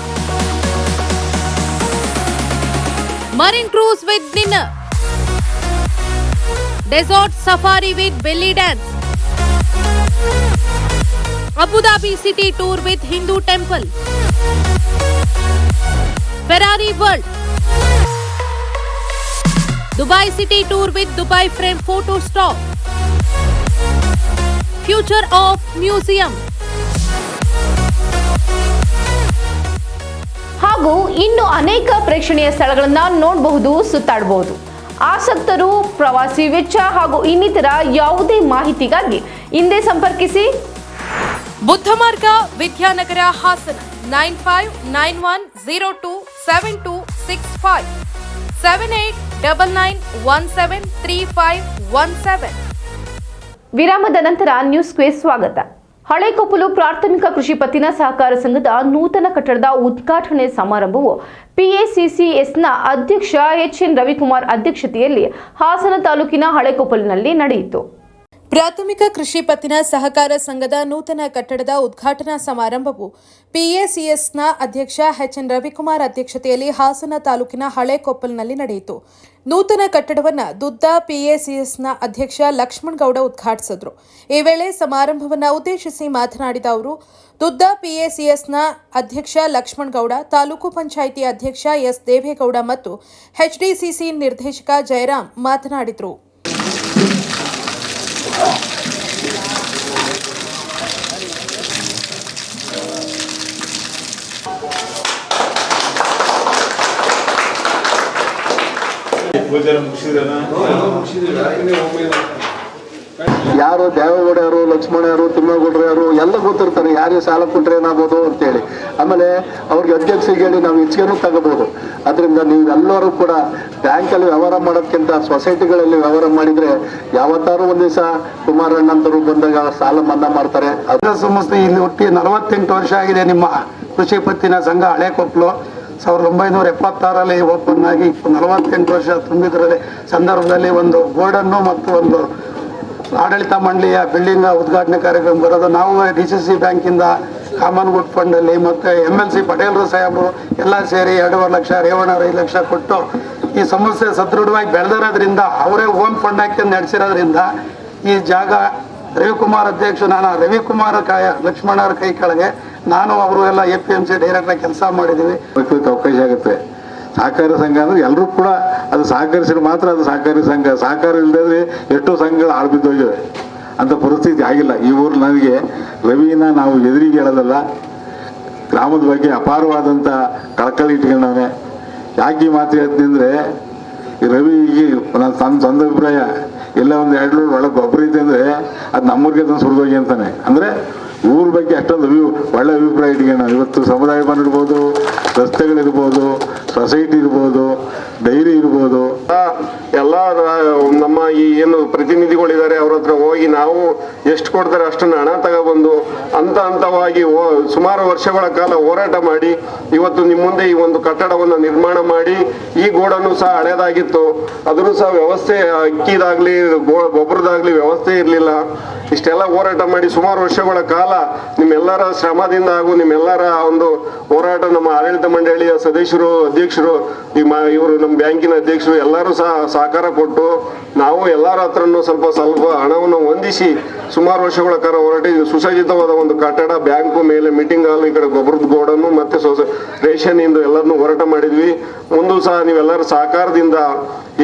marine cruise with dinner, desert safari with belly dance, Abu Dhabi city tour with Hindu temple, Ferrari world, Dubai city tour with Dubai frame photo stop, future of museum ಹಾಗೂ ಇನ್ನು ಅನೇಕ ಪ್ರೇಕ್ಷಣೀಯ ಸ್ಥಳಗಳನ್ನ ನೋಡಬಹುದು, ಸುತ್ತಾಡಬಹುದು. ಆಸಕ್ತರು ಪ್ರವಾಸಿ ವೆಚ್ಚ ಹಾಗೂ ಇನ್ನಿತರ ಯಾವುದೇ ಮಾಹಿತಿಗಾಗಿ ಹಿಂದೆ ಸಂಪರ್ಕಿಸಿ. ಬುದ್ಧ ಮಾರ್ಗ, ವಿದ್ಯಾನಗರ, ಹಾಸನ 9591027265 7899173517. ವಿರಾಮದ ನಂತರ ನ್ಯೂಸ್ಗೆ ಸ್ವಾಗತ. ಹಳೆಕೊಪ್ಪಲು ಪ್ರಾಥಮಿಕ ಕೃಷಿ ಪತ್ತಿನ ಸಹಕಾರ ಸಂಘದ ನೂತನ ಕಟ್ಟಡದ ಉದ್ಘಾಟನೆ ಸಮಾರಂಭವು PACCSನ ಅಧ್ಯಕ್ಷ ಎಚ್.ಎನ್. ರವಿಕುಮಾರ್ ಅಧ್ಯಕ್ಷತೆಯಲ್ಲಿ ಹಾಸನ ತಾಲೂಕಿನ ಹಳೆಕೊಪ್ಪಲಿನಲ್ಲಿ ನಡೆಯಿತು. ಪ್ರಾಥಮಿಕ ಕೃಷಿ ಪತ್ತಿನ ಸಹಕಾರ ಸಂಘದ ನೂತನ ಕಟ್ಟಡದ ಉದ್ಘಾಟನಾ ಸಮಾರಂಭವು PACSನ ಅಧ್ಯಕ್ಷ ಎಚ್.ಎನ್. ರವಿಕುಮಾರ್ ಅಧ್ಯಕ್ಷತೆಯಲ್ಲಿ ಹಾಸನ ತಾಲೂಕಿನ ಹಳೆಕೊಪ್ಪಲಿನಲ್ಲಿ ನಡೆಯಿತು. ನೂತನ ಕಟ್ಟಡವನ್ನು ದುದ್ದ PACSನ ಅಧ್ಯಕ್ಷ ಲಕ್ಷ್ಮಣ್ ಗೌಡ ಉದ್ಘಾಟಿಸಿದರು. ಈ ವೇಳೆ ಸಮಾರಂಭವನ್ನು ಉದ್ದೇಶಿಸಿ ಮಾತನಾಡಿದ ಅವರು, ದುದ್ದ PACSನ ಅಧ್ಯಕ್ಷ ಲಕ್ಷ್ಮಣ್ ಗೌಡ, ತಾಲೂಕು ಪಂಚಾಯಿತಿ ಅಧ್ಯಕ್ಷ ಎಸ್ ದೇವೇಗೌಡ ಮತ್ತು HDCC ನಿರ್ದೇಶಕ ಜಯರಾಮ್ ಮಾತನಾಡಿದರು. ಯಾರು ದೇವೇಗೌಡ ಯಾರು, ಲಕ್ಷ್ಮಣ ಯಾರು, ತಿಮ್ಮೇಗೌಡರು ಯಾರು ಎಲ್ಲ ಗೊತ್ತಿರ್ತಾರೆ, ಯಾರಿಗೆ ಸಾಲ ಕೊಟ್ಟರೆ ಏನಾಗ್ಬೋದು ಅಂತೇಳಿ. ಆಮೇಲೆ ಅವ್ರಿಗೆ ಅಧ್ಯಕ್ಷರಿಗೆ ಹೇಳಿ ನಾವು ಹೆಚ್ಚಿಗೆನೂ ತಗೋಬಹುದು. ಅದರಿಂದ ನೀವೆಲ್ಲರೂ ಕೂಡ ಬ್ಯಾಂಕಲ್ಲಿ ವ್ಯವಹಾರ ಮಾಡೋದಕ್ಕಿಂತ ಸೊಸೈಟಿಗಳಲ್ಲಿ ವ್ಯವಹಾರ ಮಾಡಿದರೆ ಯಾವತ್ತಾರು ಒಂದು ದಿವಸ ಕುಮಾರಣ್ಣಂತರು ಬಂದಾಗ ಸಾಲ ಮನ್ನಾ ಮಾಡ್ತಾರೆ. ಅದರ ಸಂಸ್ಥೆ ಇಲ್ಲಿ ಹುಟ್ಟಿ 48 ವರ್ಷ ಆಗಿದೆ. ನಿಮ್ಮ ಕೃಷಿ ಪತ್ತಿನ ಸಂಘ ಹಳೆಕೊಪ್ಪಲು 1976ರಲ್ಲಿ ಓಪನ್ ಆಗಿ 48 ವರ್ಷ ತುಂಬಿದ್ರಲ್ಲಿ ಸಂದರ್ಭದಲ್ಲಿ ಒಂದು ಗೋರ್ಡನ್ನು ಮತ್ತು ಒಂದು ಆಡಳಿತ ಮಂಡಳಿಯ ಬಿಲ್ಡಿಂಗ್ ಉದ್ಘಾಟನೆ ಕಾರ್ಯಕ್ರಮ ಬರೋದು. ನಾವು DCC ಬ್ಯಾಂಕಿಂದ ಕಾಮನ್ ಗುಡ್ ಫಂಡಲ್ಲಿ ಮತ್ತು MLC ಪಟೇಲ್ರು ಸಾಹೇಬರು ಎಲ್ಲ ಸೇರಿ 2.5 ಲಕ್ಷ, ರೇವಣ್ಣ 5 ಲಕ್ಷ ಕೊಟ್ಟು ಈ ಸಂಸ್ಥೆ ಸದೃಢವಾಗಿ ಬೆಳೆದಿರೋದ್ರಿಂದ, ಅವರೇ ಓನ್ ಫಂಡ್ ಹಾಕಿ ನಡೆಸಿರೋದ್ರಿಂದ ಈ ಜಾಗ ರವಿಕುಮಾರ್ ಅಧ್ಯಕ್ಷ, ನಾನು ರವಿಕುಮಾರ್ ಲಕ್ಷ್ಮಣರ ಕೈ ಕೆಳಗೆ ನಾನು ಅವರು ಎಲ್ಲ APMC ಡೈರೆಕ್ಟರ್ ಕೆಲಸ ಮಾಡಿದ್ದೀವಿ. ಅವಕಾಶ ಆಗುತ್ತೆ. ಸಹಕಾರಿ ಸಂಘ ಅಂದರೆ ಎಲ್ಲರೂ ಕೂಡ ಅದು ಸಹಕರಿಸಿದ್ರೆ ಮಾತ್ರ ಅದು ಸಹಕಾರಿ ಸಂಘ. ಸಹಕಾರ ಇಲ್ಲದೆ ಎಷ್ಟೋ ಸಂಘಗಳು ಹಾಳ್ಬಿದ್ದೋಗಿವೆ. ಅಂಥ ಪರಿಸ್ಥಿತಿ ಆಗಿಲ್ಲ ಈ ಊರು. ನನಗೆ ರವಿನ ನಾವು ಎದುರಿಗೆ ಹೇಳೋದಲ್ಲ, ಗ್ರಾಮದ ಬಗ್ಗೆ ಅಪಾರವಾದಂಥ ಕಳಕಳಿ ಇಟ್ಕೊಂಡವನೇ. ಯಾಕೆ ಈ ಮಾತು ಹೇಳ್ತೀನಿ ಅಂದರೆ, ಈ ರವಿಗೆ ನನ್ನ ಸ್ವಂತ ಅಭಿಪ್ರಾಯ, ಎಲ್ಲ ಒಂದು 2 ಲೋಡ್ ಒಳಗೆ ಗೊಬ್ಬರ ಐತೆ ಅಂದರೆ ಅದು ನಮ್ಮೂರಿಗೆ ತಂದು ಸುರಿದೋಗಿ ಅಂತಾನೆ. ಅಂದರೆ ಊರ ಬಗ್ಗೆ ಅಷ್ಟೊಂದು ಒಳ್ಳೆ ಅಭಿಪ್ರಾಯ ಇಟ್ಕೊಂಡು ಇವತ್ತು ಸಮುದಾಯ ಭವನ ಇರ್ಬೋದು, ರಸ್ತೆಗಳಿರ್ಬೋದು, ಸೊಸೈಟಿ ಇರ್ಬೋದು, ಡೈರಿ ಇರ್ಬೋದು, ಎಲ್ಲ ನಮ್ಮ ಈ ಏನು ಪ್ರತಿನಿಧಿಗಳಿದ್ದಾರೆ ಅವ್ರ ಹತ್ರ ಹೋಗಿ ನಾವು ಎಷ್ಟು ಕೊಡ್ತಾರೆ ಅಷ್ಟನ್ನು ಹಣ ತಗೊಬಂದು ಹಂತವಾಗಿ ಸುಮಾರು ವರ್ಷಗಳ ಕಾಲ ಹೋರಾಟ ಮಾಡಿ ಇವತ್ತು ನಿಮ್ಮ ಮುಂದೆ ಈ ಒಂದು ಕಟ್ಟಡವನ್ನು ನಿರ್ಮಾಣ ಮಾಡಿ, ಈ ಗೋಡನ್ನು ಸಹ ಹಳೇದಾಗಿತ್ತು, ಅದನ್ನು ಸಹ ವ್ಯವಸ್ಥೆ ಅಕ್ಕಿದಾಗ್ಲಿ ಗೊಬ್ಬರದಾಗ್ಲಿ ವ್ಯವಸ್ಥೆ ಇರಲಿಲ್ಲ. ಇಷ್ಟೆಲ್ಲ ಹೋರಾಟ ಮಾಡಿ ಸುಮಾರು ವರ್ಷಗಳ ಕಾಲ ನಿಮ್ಮೆಲ್ಲರ ಶ್ರಮದಿಂದ ಹಾಗೂ ನಿಮ್ಮೆಲ್ಲರ ಒಂದು ಹೋರಾಟ, ನಮ್ಮ ಆಡಳಿತ ಮಂಡಳಿಯ ಸದಸ್ಯರು, ಅಧ್ಯಕ್ಷರು, ಇವರು ನಮ್ಮ ಬ್ಯಾಂಕಿನ ಅಧ್ಯಕ್ಷರು ಎಲ್ಲರೂ ಸಹ ಸಹಕಾರ ಕೊಟ್ಟು ನಾವು ಎಲ್ಲರ ಹತ್ರನೂ ಸ್ವಲ್ಪ ಹಣವನ್ನು ಹೊಂದಿಸಿ ಸುಮಾರು ವರ್ಷಗಳ ಕಾಲ ಹೋರಾಟ ಸುಸಜ್ಜಿತವಾದ ಒಂದು ಕಟ್ಟಡ, ಬ್ಯಾಂಕು ಮೇಲೆ ಮೀಟಿಂಗ್ ಹಾಲ್, ಈ ಕಡೆ ಗೊಬ್ಬರದ ಗೋಡನ್ನು ಮತ್ತೆ ರೇಷನ್ ಇಂದು ಎಲ್ಲರನ್ನೂ ಹೋರಾಟ ಮಾಡಿದ್ವಿ. ಮುಂದೂ ಸಹ ನೀವೆಲ್ಲರ ಸಹಕಾರದಿಂದ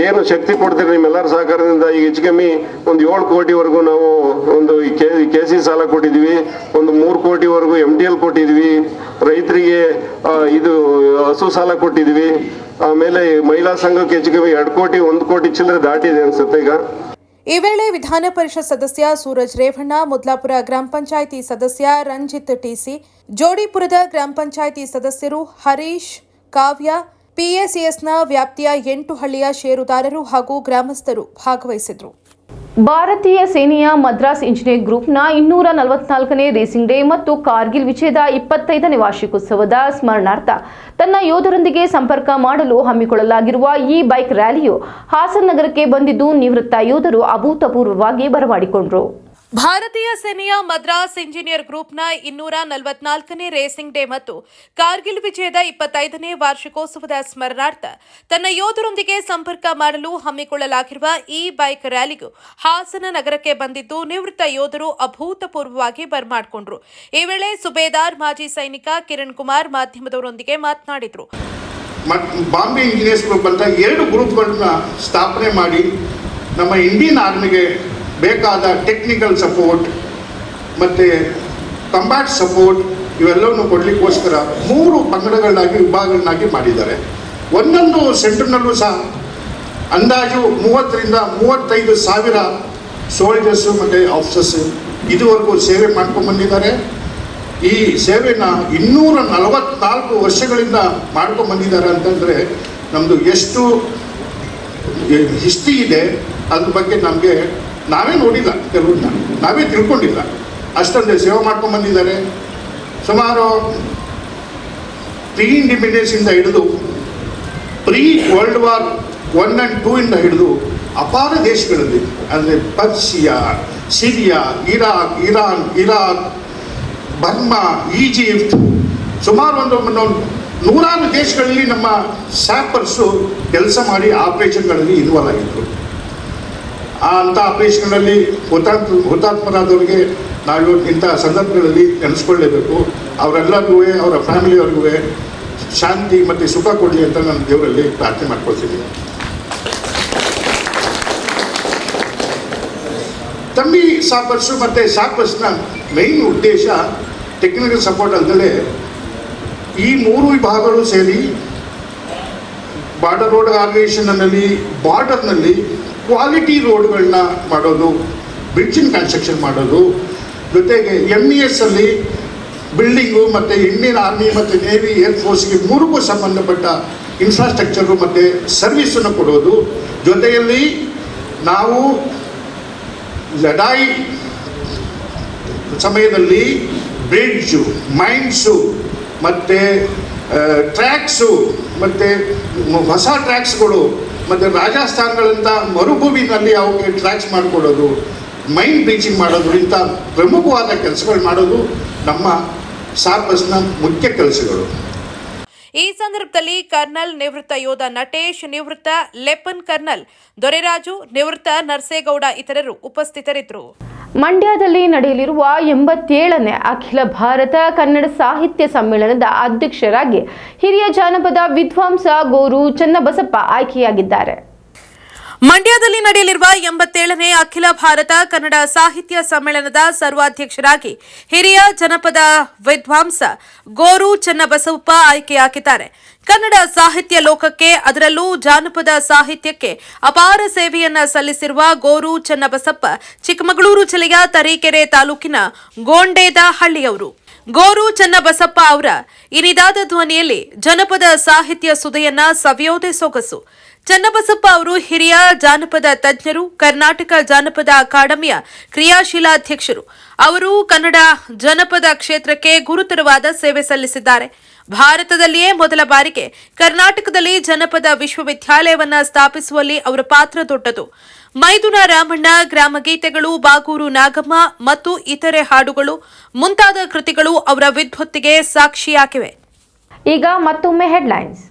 ಏನು ಶಕ್ತಿ ಕೊಡ್ತೀರಿ, ನಿಮ್ಮೆಲ್ಲರ ಸಹಕಾರದಿಂದ ಈಗ ಹೆಚ್ಚು ಕಮ್ಮಿ ಒಂದು 7 ಕೋಟಿವರೆಗೂ ನಾವು ಒಂದು KC ಸಾಲ ಕೊಟ್ಟಿದ್ವಿ, ಒಂದು 3 ಕೋಟಿವರೆಗೂ MTL ಕೊಟ್ಟಿದ್ವಿ, ರೈತರಿಗೆ ಇದು ಹಸು ಸಾಲ ಕೊಟ್ಟಿದ್ವಿ, ಆಮೇಲೆ ಮಹಿಳಾ ಸಂಘಕ್ಕೆ ಹೆಚ್ಚು ಕಮ್ಮಿ 2 ಕೋಟಿ 1 ಕೋಟಿ ಚಿಲ್ಲರೆ ದಾಟಿದೆ ಅನ್ಸುತ್ತೆ ಈಗ. ಈ ವೇಳೆ ವಿಧಾನ ಪರಿಷತ್ ಸದಸ್ಯ ಸೂರಜ್ ರೇವಣ್ಣ, ಮುದ್ಲಾಪುರ ಗ್ರಾಮ ಪಂಚಾಯಿತಿ ಸದಸ್ಯ ರಂಜಿತ್ TC, ಜೋಡಿಪುರದ ಗ್ರಾಮ ಪಂಚಾಯಿತಿ ಸದಸ್ಯರು ಹರೀಶ್, ಕಾವ್ಯ, PACSನ ವ್ಯಾಪ್ತಿಯ 8 ಹಳ್ಳಿಯ ಷೇರುದಾರರು ಹಾಗೂ ಗ್ರಾಮಸ್ಥರು ಭಾಗವಹಿಸಿದರು. ಭಾರತೀಯ ಸೇನೆಯ ಮದ್ರಾಸ್ ಇಂಜಿನಿಯರಿಂಗ್ ಗ್ರೂಪ್ನ 244ನೇ ರೇಸಿಂಗ್ ಡೇ ಮತ್ತು ಕಾರ್ಗಿಲ್ ವಿಜಯದ 25ನೇ ವಾರ್ಷಿಕೋತ್ಸವದ ಸ್ಮರಣಾರ್ಥ ತನ್ನ ಯೋಧರೊಂದಿಗೆ ಸಂಪರ್ಕ ಮಾಡಲು ಹಮ್ಮಿಕೊಳ್ಳಲಾಗಿರುವ ಈ ಬೈಕ್ ರ್ಯಾಲಿಯು ಹಾಸನ ನಗರಕ್ಕೆ ಬಂದಿದ್ದು ನಿವೃತ್ತ ಯೋಧರು ಅಭೂತಪೂರ್ವವಾಗಿ ಬರಮಾಡಿಕೊಂಡರು. ಭಾರತೀಯ ಸೇನೆಯ ಮದ್ರಾಸ್ ಇಂಜಿನಿಯರ್ ಗ್ರೂಪ್ನ 244ನೇ ರೇಸಿಂಗ್ ಡೇ ಮತ್ತು ಕಾರ್ಗಿಲ್ ವಿಜಯದ 25ನೇ ವಾರ್ಷಿಕೋತ್ಸವದ ಸ್ಮರಣಾರ್ಥ ತನ್ನ ಯೋಧರೊಂದಿಗೆ ಸಂಪರ್ಕ ಮಾಡಲು ಹಮ್ಮಿಕೊಳ್ಳಲಾಗಿರುವ ಈ ಬೈಕ್ ರ್ಯಾಲಿಗೂ ಹಾಸನ ನಗರಕ್ಕೆ ಬಂದಿದ್ದು ನಿವೃತ್ತ ಯೋಧರು ಅಭೂತಪೂರ್ವವಾಗಿ ಬರಮಾಡಿಕೊಂಡರು. ಈ ವೇಳೆ ಸುಬೇದಾರ್ ಮಾಜಿ ಸೈನಿಕ ಕಿರಣ್ ಕುಮಾರ್ ಮಾಧ್ಯಮದವರೊಂದಿಗೆ ಮಾತನಾಡಿದರು. ಬಾಂಬೆ ಇಂಜಿನಿಯರ್ಸ್ ಗ್ರೂಪ್ ಅಂತ 2 ಗ್ರೂಪ್ಗಳನ್ನ ಸ್ಥಾಪನೆ ಮಾಡಿ ನಮ್ಮ ಇಂಡಿಯನ್ ಆರ್ಮಿಗೆ ಬೇಕಾದ ಟೆಕ್ನಿಕಲ್ ಸಪೋರ್ಟ್ ಮತ್ತು ಕಂಬ್ಯಾಟ್ ಸಪೋರ್ಟ್ ಇವೆಲ್ಲವನ್ನು ಕೊಡಲಿಕ್ಕೋಸ್ಕರ 3 ಪಂಗಡಗಳಾಗಿ ವಿಭಾಗಗಳನ್ನಾಗಿ ಮಾಡಿದ್ದಾರೆ. ಒಂದೊಂದು ಸೆಂಟರ್ನಲ್ಲೂ ಸಹ ಅಂದಾಜು 30ರಿಂದ 35 ಸಾವಿರ ಸೋಲ್ಜರ್ಸು ಮತ್ತು ಆಫೀಸರ್ಸ್ ಇದುವರೆಗೂ ಸೇವೆ ಮಾಡ್ಕೊಂಡು ಬಂದಿದ್ದಾರೆ. ಈ ಸೇವೆನ 244 ವರ್ಷಗಳಿಂದ ಮಾಡ್ಕೊಂಡು ಬಂದಿದ್ದಾರೆ ಅಂತಂದರೆ ನಮ್ಮದು ಎಷ್ಟು ಹಿಸ್ಟ್ರಿ ಇದೆ ಅದ್ರ ಬಗ್ಗೆ ನಮಗೆ ನಾವೇ ನೋಡಿಲ್ಲ, ಕೆಲವನ್ನ ನಾವೇ ತಿಳ್ಕೊಂಡಿಲ್ಲ, ಅಷ್ಟೊಂದು ಸೇವೆ ಮಾಡ್ಕೊಂಡು ಬಂದಿದ್ದಾರೆ. ಸುಮಾರು ಪ್ರೀ ಇಂಡಿಪೆಂಡೆನ್ಸಿಂದ ಹಿಡಿದು ಪ್ರೀ ವರ್ಲ್ಡ್ ವಾರ್ 1 and 2 ಇಂದ ಹಿಡಿದು ಅಪಾರ ದೇಶಗಳಲ್ಲಿ ಅಂದರೆ Persia, Syria, Iraq, Burma, Egypt, ಸುಮಾರು ಒಂದು 100 ದೇಶಗಳಲ್ಲಿ ನಮ್ಮ ಸ್ಯಾಪರ್ಸು ಕೆಲಸ ಮಾಡಿ ಆಪರೇಷನ್ಗಳಲ್ಲಿ ಇನ್ವಾಲ್ವ್ ಆಗಿದ್ದರು. ಅಂಥ ಆಪರೇಷನ್ಗಳಲ್ಲಿ ಹುತಾತ್ಮರಾದವರಿಗೆ ನಾವು ಇಂಥ ಸಂದರ್ಭಗಳಲ್ಲಿ ನೆನೆಸ್ಕೊಳ್ಳೇಬೇಕು. ಅವರೆಲ್ಲರಿಗೂ, ಅವರ ಫ್ಯಾಮಿಲಿಯವ್ರಿಗೂ ಶಾಂತಿ ಮತ್ತು ಸುಖ ಕೊಡಲಿ ಅಂತ ನಾನು ದೇವರಲ್ಲಿ ಪ್ರಾರ್ಥನೆ ಮಾಡ್ಕೊಳ್ತೀನಿ. ತಂಬಿ ಸಾಪರ್ಸು ಮತ್ತು ಸಾಪರ್ಸ್ನ ಮೇಯ್ನ್ ಉದ್ದೇಶ ಟೆಕ್ನಿಕಲ್ ಸಪೋರ್ಟ್ ಅಲ್ಲದೆ ಈ 3 ವಿಭಾಗಗಳು ಸೇರಿ ಬಾರ್ಡರ್ ರೋಡ್ ಆರ್ಗನೈಸೇಷನ್ನಲ್ಲಿ ಬಾರ್ಡರ್ನಲ್ಲಿ ಕ್ವಾಲಿಟಿ ರೋಡ್ಗಳನ್ನ ಮಾಡೋದು, ಬ್ರಿಡ್ಜಿನ ಕನ್ಸ್ಟ್ರಕ್ಷನ್ ಮಾಡೋದು, ಜೊತೆಗೆ MES ಅಲ್ಲಿ ಬಿಲ್ಡಿಂಗು ಮತ್ತು ಇಂಡಿಯನ್ ಆರ್ಮಿ ಮತ್ತು ನೇವಿ ಏರ್ಫೋರ್ಸ್ಗೆ 3ಕ್ಕೂ ಸಂಬಂಧಪಟ್ಟ ಇನ್ಫ್ರಾಸ್ಟ್ರಕ್ಚರು ಮತ್ತು ಸರ್ವಿಸನ್ನು ಕೊಡೋದು. ಜೊತೆಯಲ್ಲಿ ನಾವು ಲಡಾಯಿ ಸಮಯದಲ್ಲಿ ಬ್ರಿಡ್ಜು, ಮೈನ್ಸು ಮತ್ತು ಟ್ರ್ಯಾಕ್ಸು ಮತ್ತು ಹೊಸ ಟ್ರ್ಯಾಕ್ಸ್ಗಳು ಮತ್ತು ರಾಜಸ್ಥಾನಗಳಂಥ ಮರುಭೂಮಿನಲ್ಲಿ ಅವಕ್ಕೆ ಟ್ರ್ಯಾಕ್ಸ್ ಮಾಡಿಕೊಡೋದು, ಮೈನ್ ಬ್ಲೀಚಿಂಗ್ ಮಾಡೋದು, ಇಂಥ ಪ್ರಮುಖವಾದ ಕೆಲಸಗಳು ಮಾಡೋದು ನಮ್ಮ ಸಾಪಸ್ನ ಮುಖ್ಯ ಕೆಲಸಗಳು. ಈ ಸಂದರ್ಭದಲ್ಲಿ ಕರ್ನಲ್ ನಿವೃತ್ತ ಯೋಧ ನಟೇಶ್, ನಿವೃತ್ತ ಲೆಫ್ಟಿನೆಂಟ್ ಕರ್ನಲ್ ದೊರೆರಾಜು, ನಿವೃತ್ತ ನರಸೇಗೌಡ ಇತರರು ಉಪಸ್ಥಿತರಿದ್ದರು. ಮಂಡ್ಯದಲ್ಲಿ ನಡೆಯಲಿರುವ 87ನೇ ಅಖಿಲ ಭಾರತ ಕನ್ನಡ ಸಾಹಿತ್ಯ ಸಮ್ಮೇಳನದ ಅಧ್ಯಕ್ಷರಾಗಿ ಹಿರಿಯ ಜಾನಪದ ವಿದ್ವಾಂಸ ಗೋರು ಚನ್ನಬಸಪ್ಪ ಆಯ್ಕೆಯಾಗಿದ್ದಾರೆ. ಮಂಡ್ಯದಲ್ಲಿ ನಡೆಯಲಿರುವ 87ನೇ ಅಖಿಲ ಭಾರತ ಕನ್ನಡ ಸಾಹಿತ್ಯ ಸಮ್ಮೇಳನದ ಸರ್ವಾಧ್ಯಕ್ಷರಾಗಿ ಹಿರಿಯ ಜನಪದ ವಿದ್ವಾಂಸ ಗೋರು ಚನ್ನಬಸಪ್ಪ ಆಯ್ಕೆಯಾಗಿದ್ದಾರೆ. ಕನ್ನಡ ಸಾಹಿತ್ಯ ಲೋಕಕ್ಕೆ ಅದರಲ್ಲೂ ಜಾನಪದ ಸಾಹಿತ್ಯಕ್ಕೆ ಅಪಾರ ಸೇವೆಯನ್ನ ಸಲ್ಲಿಸಿರುವ ಗೋರು ಚನ್ನಬಸಪ್ಪ ಚಿಕ್ಕಮಗಳೂರು ಜಿಲ್ಲೆಯ ತರೀಕೆರೆ ತಾಲೂಕಿನ ಗೋಂಡೇದ ಹಳ್ಳಿಯವರು. ಗೋರು ಚನ್ನಬಸಪ್ಪ ಅವರ ಇನಿದಾದ ಧ್ವನಿಯಲ್ಲಿ ಜನಪದ ಸಾಹಿತ್ಯ ಸುಧೆಯನ್ನ ಸವಿಯೋದೆ ಸೊಗಸು. ಚನ್ನಬಸಪ್ಪ ಅವರು ಹಿರಿಯ ಜಾನಪದ ತಜ್ಞರು, ಕರ್ನಾಟಕ ಜಾನಪದ ಅಕಾಡೆಮಿಯ ಕ್ರಿಯಾಶೀಲ ಅಧ್ಯಕ್ಷರು. ಅವರು ಕನ್ನಡ ಜನಪದ ಕ್ಷೇತ್ರಕ್ಕೆ ಗುರುತರವಾದ ಸೇವೆ ಸಲ್ಲಿಸಿದ್ದಾರೆ. ಭಾರತದಲ್ಲಿಯೇ ಮೊದಲ ಬಾರಿಗೆ ಕರ್ನಾಟಕದಲ್ಲಿ ಜನಪದ ವಿಶ್ವವಿದ್ಯಾಲಯವನ್ನ ಸ್ಥಾಪಿಸುವಲ್ಲಿ ಅವರ ಪಾತ್ರ ದೊಡ್ಡದು. ಮೈದುನ ರಾಮಣ್ಣ, ಗ್ರಾಮಗೀತೆಗಳು, ಬಾಗೂರು ನಾಗಮ್ಮ ಮತ್ತು ಇತರೆ ಹಾಡುಗಳು ಮುಂತಾದ ಕೃತಿಗಳು ಅವರ ವಿದ್ವತ್ತಿಗೆ ಸಾಕ್ಷಿಯಾಗಿವೆ. ಈಗ ಮತ್ತೊಮ್ಮೆ ಹೆಡ್ಲೈನ್ಸ್.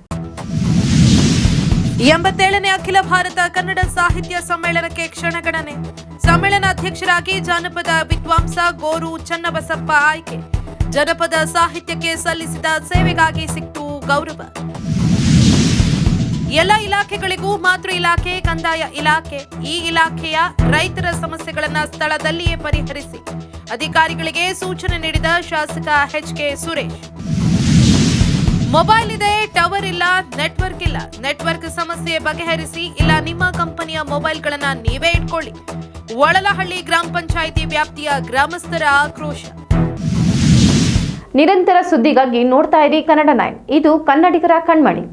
87ನೇ ಅಖಿಲ ಭಾರತ ಕನ್ನಡ ಸಾಹಿತ್ಯ ಸಮ್ಮೇಳನಕ್ಕೆ ಕ್ಷಣಗಣನೆ. ಸಮ್ಮೇಳನಾಧ್ಯಕ್ಷರಾಗಿ ಜಾನಪದ ವಿದ್ವಾಂಸ ಗೋರು ಚನ್ನಬಸಪ್ಪ ಆಯ್ಕೆ. ಜನಪದ ಸಾಹಿತ್ಯಕ್ಕೆ ಸಲ್ಲಿಸಿದ ಸೇವೆಗಾಗಿ ಸಿಕ್ತು ಗೌರವ. ಎಲ್ಲ ಇಲಾಖೆಗಳಿಗೂ ಮಾತೃ ಇಲಾಖೆ, ಕಂದಾಯ ಇಲಾಖೆ. ಈ ಇಲಾಖೆಯ ರೈತರ ಸಮಸ್ಯೆಗಳನ್ನು ಸ್ಥಳದಲ್ಲಿಯೇ ಪರಿಹರಿಸಿ ಅಧಿಕಾರಿಗಳಿಗೆ ಸೂಚನೆ ನೀಡಿದ ಶಾಸಕ ಎಚ್.ಕೆ. ಸುರೇಶ್. ಮೊಬೈಲ್ ಇದೆ, ಟವರ್ ಇಲ್ಲ, ನೆಟ್ವರ್ಕ್ ಇಲ್ಲ. ನೆಟ್ವರ್ಕ್ ಸಮಸ್ಯೆ ಬಗೆಹರಿಸಿ, ಇಲ್ಲ ನಿಮ್ಮ ಕಂಪನಿಯ ಮೊಬೈಲ್ಗಳನ್ನ ನೀವೇ ಇಟ್ಕೊಳ್ಳಿ. ಒಳಲಹಳ್ಳಿ ಗ್ರಾಮ ಪಂಚಾಯಿತಿ ವ್ಯಾಪ್ತಿಯ ಗ್ರಾಮಸ್ಥರ ಆಕ್ರೋಶ. ನಿರಂತರ ಸುದ್ದಿಗಾಗಿ ನೋಡ್ತಾ ಇರಿ ಕನ್ನಡ 9. ಇದು ಕನ್ನಡಿಗರ ಕಣ್ಮಣಿ.